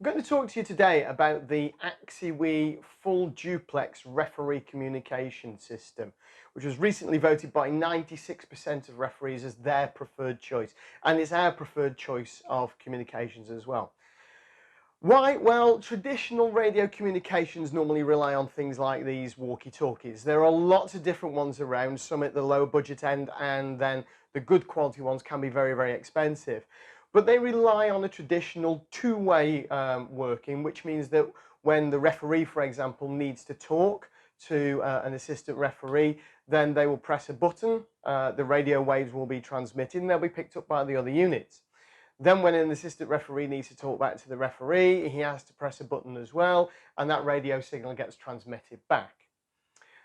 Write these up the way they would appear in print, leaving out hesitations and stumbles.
I'm going to talk to you today about the AXIWI full duplex referee communication system, which was recently voted by 96% of referees as their preferred choice. And it's our preferred choice of communications as well. Why? Well, traditional radio communications normally rely on things like these walkie-talkies. There are lots of different ones around, some at the lower budget end, and then the good quality ones can be very, very expensive. But they rely on a traditional two-way working, which means that when the referee, for example, needs to talk to an assistant referee, then they will press a button, the radio waves will be transmitted, and they'll be picked up by the other units. Then when an assistant referee needs to talk back to the referee, he has to press a button as well, and that radio signal gets transmitted back.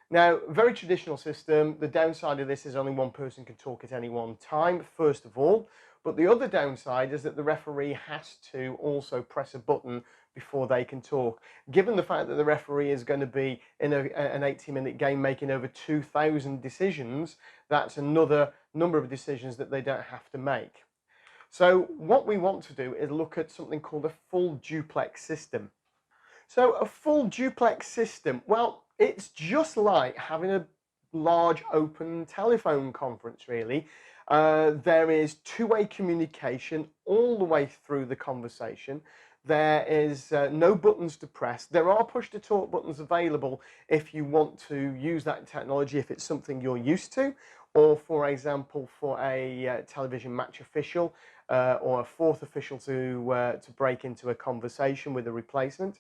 Now, very traditional system. The downside of this is only one person can talk at any one time, first of all. But the other downside is that the referee has to also press a button before they can talk. Given the fact that the referee is going to be in an 80-minute game making over 2,000 decisions, that's another number of decisions that they don't have to make. So what we want to do is look at something called a full duplex system. So a full duplex system, well, it's just like having a large open telephone conference, really. There is two-way communication all the way through the conversation. There is no buttons to press. There are push-to-talk buttons available if you want to use that technology, if it's something you're used to, or, for example, for a television match official or a fourth official to break into a conversation with a replacement.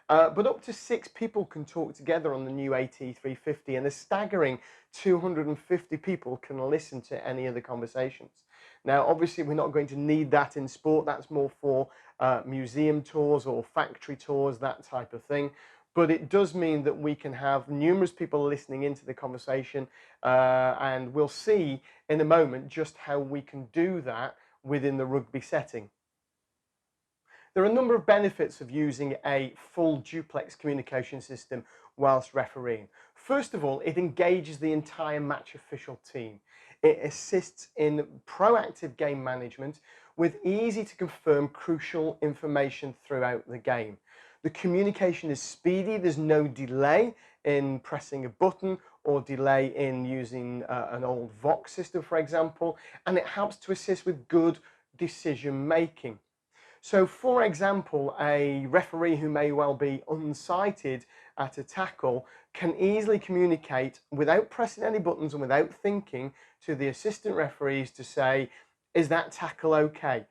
But up to 6 people can talk together on the new AT350, and a staggering 250 people can listen to any of the conversations. Now, obviously, we're not going to need that in sport. That's more for museum tours or factory tours, that type of thing. But it does mean that we can have numerous people listening into the conversation, and we'll see in a moment just how we can do that within the rugby setting. There are a number of benefits of using a full duplex communication system whilst refereeing. First of all, it engages the entire match official team. It assists in proactive game management with easy to confirm crucial information throughout the game. The communication is speedy, there's no delay in pressing a button or delay in using an old Vox system, for example, and it helps to assist with good decision making. So, for example, a referee who may well be unsighted at a tackle can easily communicate without pressing any buttons and without thinking to the assistant referees to say, is that tackle okay?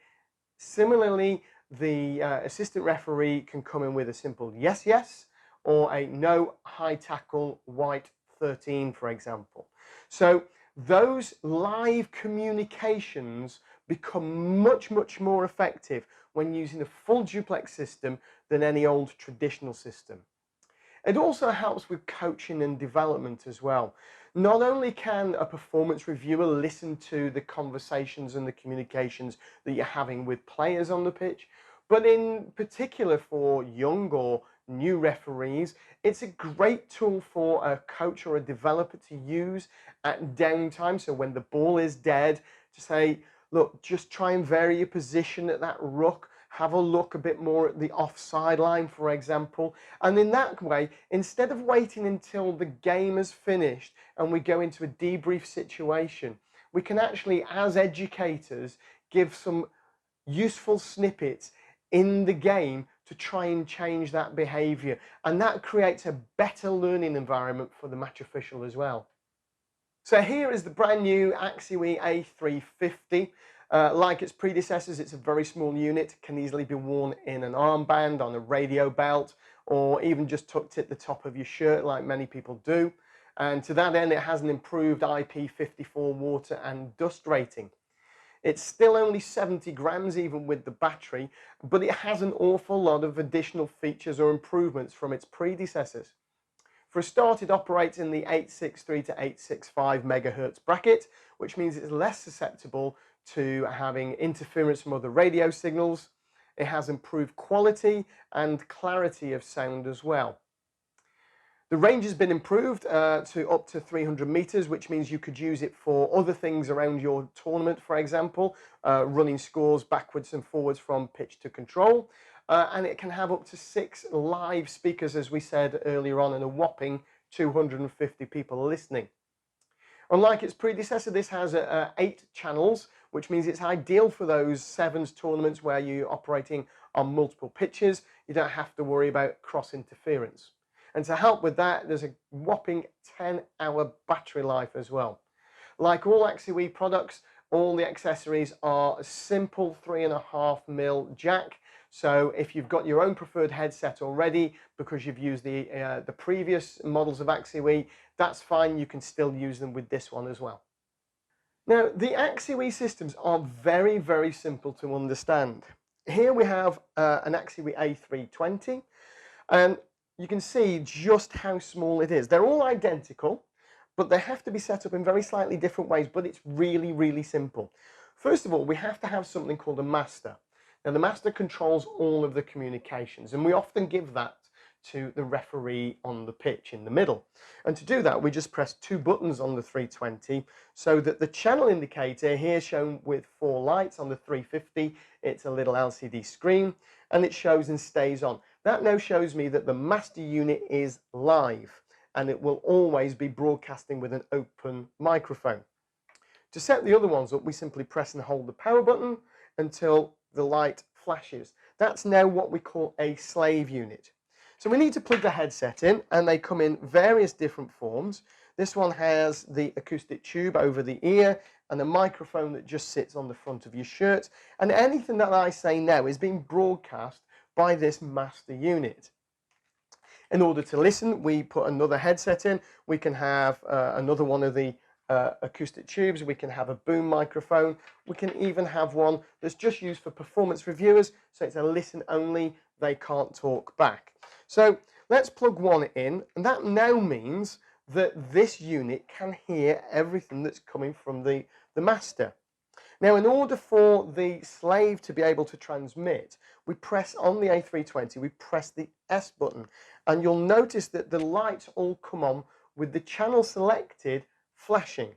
Similarly, the assistant referee can come in with a simple yes, yes, or a no, high tackle, white 13, for example. So those live communications become much, much more effective when using a full duplex system than any old traditional system. It also helps with coaching and development as well. Not only can a performance reviewer listen to the conversations and the communications that you're having with players on the pitch, but in particular for young or new referees, it's a great tool for a coach or a developer to use at downtime. So when the ball is dead, to say, look, just try and vary your position at that ruck. Have a look a bit more at the offside line, for example. And in that way, instead of waiting until the game is finished and we go into a debrief situation, we can actually, as educators, give some useful snippets in the game to try and change that behaviour. And that creates a better learning environment for the match official as well. So here is the brand new AXIWI A350. Like its predecessors, it's a very small unit, can easily be worn in an armband, on a radio belt, or even just tucked at the top of your shirt like many people do. And to that end, it has an improved IP54 water and dust rating. It's still only 70 grams even with the battery, but it has an awful lot of additional features or improvements from its predecessors. For a start, it operates in the 863 to 865 megahertz bracket, which means it's less susceptible to having interference from other radio signals. It has improved quality and clarity of sound as well. The range has been improved to up to 300 meters, which means you could use it for other things around your tournament, for example, running scores backwards and forwards from pitch to control. and it can have up to 6 live speakers, as we said earlier on, and a whopping 250 people listening. Unlike its predecessor, this has 8 channels, which means it's ideal for those sevens tournaments where you're operating on multiple pitches. You don't have to worry about cross interference. And to help with that, there's a whopping 10-hour battery life as well. Like all AXIWI products, all the accessories are a simple 3.5mm jack. So if you've got your own preferred headset already because you've used the previous models of AXIWI, that's fine. You can still use them with this one as well. Now, the AXIWI systems are very, very simple to understand. Here we have an AXIWI A320, and you can see just how small it is. They're all identical, but they have to be set up in very slightly different ways, but it's really, really simple. First of all, we have to have something called a master. Now, the master controls all of the communications, and we often give that to the referee on the pitch in the middle. And to do that, we just press 2 buttons on the 320 so that the channel indicator, here shown with 4 lights, on the 350, it's a little LCD screen, and it shows and stays on. That now shows me that the master unit is live, and it will always be broadcasting with an open microphone. To set the other ones up, we simply press and hold the power button until the light flashes. That's now what we call a slave unit. So we need to plug the headset in, and they come in various different forms. This one has the acoustic tube over the ear and a microphone that just sits on the front of your shirt. And anything that I say now is being broadcast by this master unit. In order to listen, we put another headset in. We can have another one of the acoustic tubes. We can have a boom microphone. We can even have one that's just used for performance reviewers. So it's a listen only. They can't talk back. So let's plug one in, and that now means that this unit can hear everything that's coming from the master. Now, in order for the slave to be able to transmit, we press on the A320, we press the S button, and you'll notice that the lights all come on with the channel selected flashing.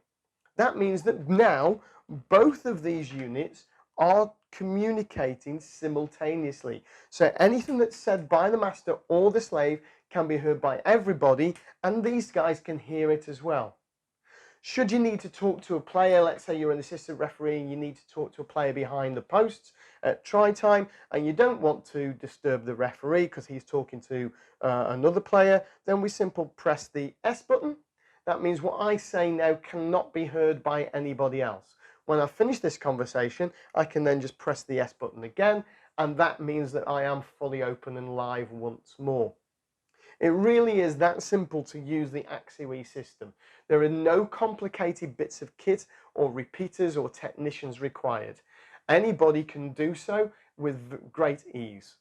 That means that now both of these units are communicating simultaneously. So anything that's said by the master or the slave can be heard by everybody, and these guys can hear it as well. Should you need to talk to a player, let's say you're an assistant referee and you need to talk to a player behind the posts at try time, and you don't want to disturb the referee because he's talking to another player, then we simply press the S button. That means what I say now cannot be heard by anybody else. When I finish this conversation, I can then just press the S button again, and that means that I am fully open and live once more. It really is that simple to use the AXIWI system. There are no complicated bits of kit or repeaters or technicians required. Anybody can do so with great ease.